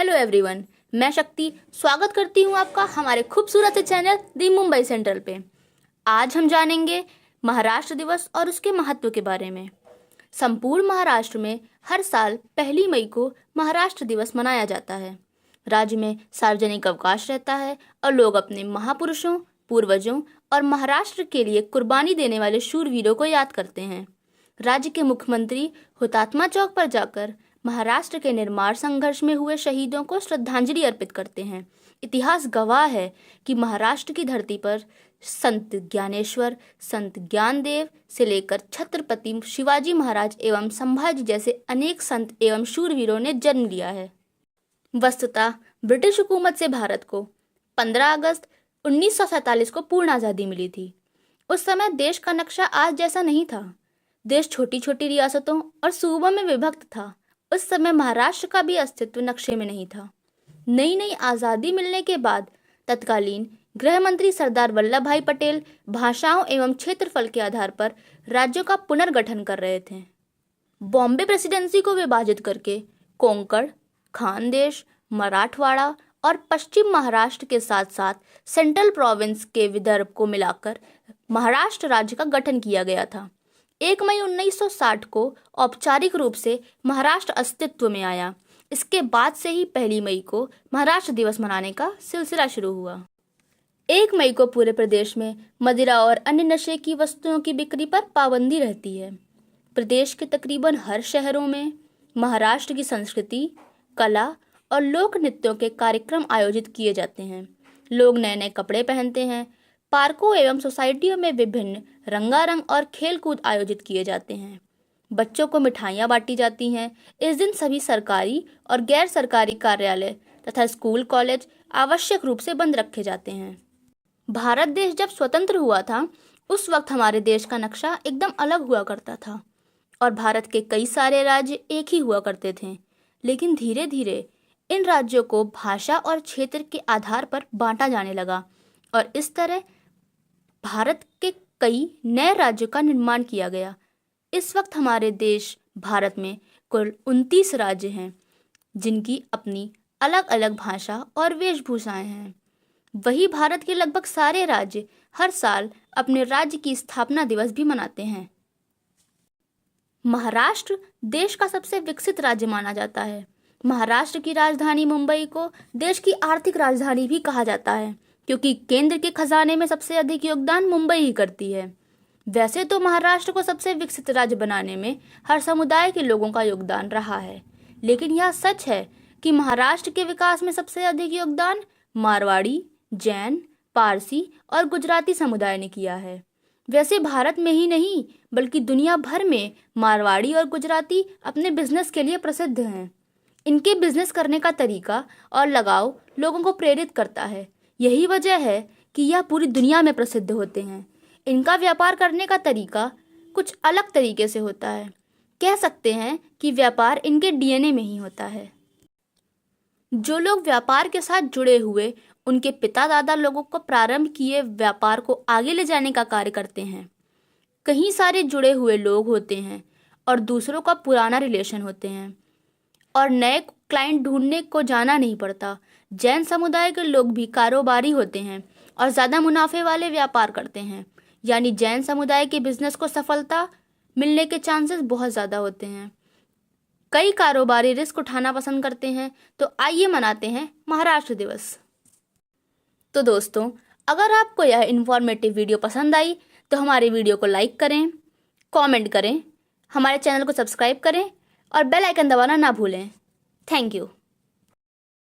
Hello everyone, मैं शक्ति स्वागत करती हूँ आपका हमारे खूबसूरत से चैनल दी मुंबई सेंट्रल पे। आज हम जानेंगे महाराष्ट्र दिवस और उसके महत्व के बारे में। संपूर्ण महाराष्ट्र में हर साल 1 मई को महाराष्ट्र दिवस मनाया जाता है। राज्य में सार्वजनिक अवकाश रहता है और लोग अपने महापुरुषों, पूर्वजों और महाराष्ट्र के लिए कुर्बानी देने वाले शूरवीरों को याद करते हैं। राज्य के मुख्यमंत्री हुतात्मा चौक पर जाकर महाराष्ट्र के निर्माण संघर्ष में हुए शहीदों को श्रद्धांजलि अर्पित करते हैं। इतिहास गवाह है कि महाराष्ट्र की धरती पर संत ज्ञानेश्वर, संत ज्ञानदेव से लेकर छत्रपति शिवाजी महाराज एवं संभाजी जैसे अनेक संत एवं शूरवीरों ने जन्म लिया है। वस्तुतः ब्रिटिश हुकूमत से भारत को 15 अगस्त 1947 को पूर्ण आज़ादी मिली थी। उस समय देश का नक्शा आज जैसा नहीं था। देश छोटी छोटी रियासतों और सूबों में विभक्त था। उस समय महाराष्ट्र का भी अस्तित्व नक्शे में नहीं था। नई आज़ादी मिलने के बाद तत्कालीन गृह मंत्री सरदार वल्लभ भाई पटेल भाषाओं एवं क्षेत्रफल के आधार पर राज्यों का पुनर्गठन कर रहे थे। बॉम्बे प्रेसिडेंसी को विभाजित करके कोंकण, खानदेश, मराठवाड़ा और पश्चिम महाराष्ट्र के साथ साथ सेंट्रल प्रोविंस के विदर्भ को मिलाकर महाराष्ट्र राज्य का गठन किया गया था। 1 मई 1960 को औपचारिक रूप से महाराष्ट्र अस्तित्व में आया। इसके बाद से ही 1 मई को महाराष्ट्र दिवस मनाने का सिलसिला शुरू हुआ। 1 मई को पूरे प्रदेश में मदिरा और अन्य नशे की वस्तुओं की बिक्री पर पाबंदी रहती है। प्रदेश के तकरीबन हर शहरों में महाराष्ट्र की संस्कृति, कला और लोक नृत्यों के कार्यक्रम आयोजित किए जाते हैं। लोग नए नए कपड़े पहनते हैं। पार्कों एवं सोसाइटियों में विभिन्न रंगारंग और खेल कूद आयोजित किए जाते हैं। बच्चों को मिठाइयाँ बांटी जाती हैं। इस दिन सभी सरकारी और गैर सरकारी कार्यालय तथा स्कूल कॉलेज आवश्यक रूप से बंद रखे जाते हैं। भारत देश जब स्वतंत्र हुआ था उस वक्त हमारे देश का नक्शा एकदम अलग हुआ करता था और भारत के कई सारे राज्य एक ही हुआ करते थे। लेकिन धीरे धीरे इन राज्यों को भाषा और क्षेत्र के आधार पर बांटा जाने लगा और इस तरह भारत के कई नए राज्यों का निर्माण किया गया। इस वक्त हमारे देश भारत में कुल 29 राज्य हैं जिनकी अपनी अलग अलग भाषा और वेशभूषाएं हैं। वही भारत के लगभग सारे राज्य हर साल अपने राज्य की स्थापना दिवस भी मनाते हैं। महाराष्ट्र देश का सबसे विकसित राज्य माना जाता है। महाराष्ट्र की राजधानी मुंबई को देश की आर्थिक राजधानी भी कहा जाता है क्योंकि केंद्र के खजाने में सबसे अधिक योगदान मुंबई ही करती है। वैसे तो महाराष्ट्र को सबसे विकसित राज्य बनाने में हर समुदाय के लोगों का योगदान रहा है, लेकिन यह सच है कि महाराष्ट्र के विकास में सबसे अधिक योगदान मारवाड़ी, जैन, पारसी और गुजराती समुदाय ने किया है। वैसे भारत में ही नहीं बल्कि दुनिया भर में मारवाड़ी और गुजराती अपने बिजनेस के लिए प्रसिद्ध हैं। इनके बिजनेस करने का तरीका और लगाव लोगों को प्रेरित करता है। यही वजह है कि यह पूरी दुनिया में प्रसिद्ध होते हैं। इनका व्यापार करने का तरीका कुछ अलग तरीके से होता है। कह सकते हैं कि व्यापार इनके डीएनए में ही होता है। जो लोग व्यापार के साथ जुड़े हुए उनके पिता दादा लोगों को प्रारंभ किए व्यापार को आगे ले जाने का कार्य करते हैं। कहीं सारे जुड़े हुए लोग होते हैं और दूसरों का पुराना रिलेशन होते हैं और नए क्लाइंट ढूंढने को जाना नहीं पड़ता। जैन समुदाय के लोग भी कारोबारी होते हैं और ज़्यादा मुनाफे वाले व्यापार करते हैं, यानी जैन समुदाय के बिजनेस को सफलता मिलने के चांसेस बहुत ज़्यादा होते हैं। कई कारोबारी रिस्क उठाना पसंद करते हैं, तो आइए मनाते हैं महाराष्ट्र दिवस। तो दोस्तों, अगर आपको यह इन्फॉर्मेटिव वीडियो पसंद आई तो हमारे वीडियो को लाइक करें, कमेंट करें, हमारे चैनल को सब्सक्राइब करें और बेल आइकन दबाना ना भूलें। Thank you.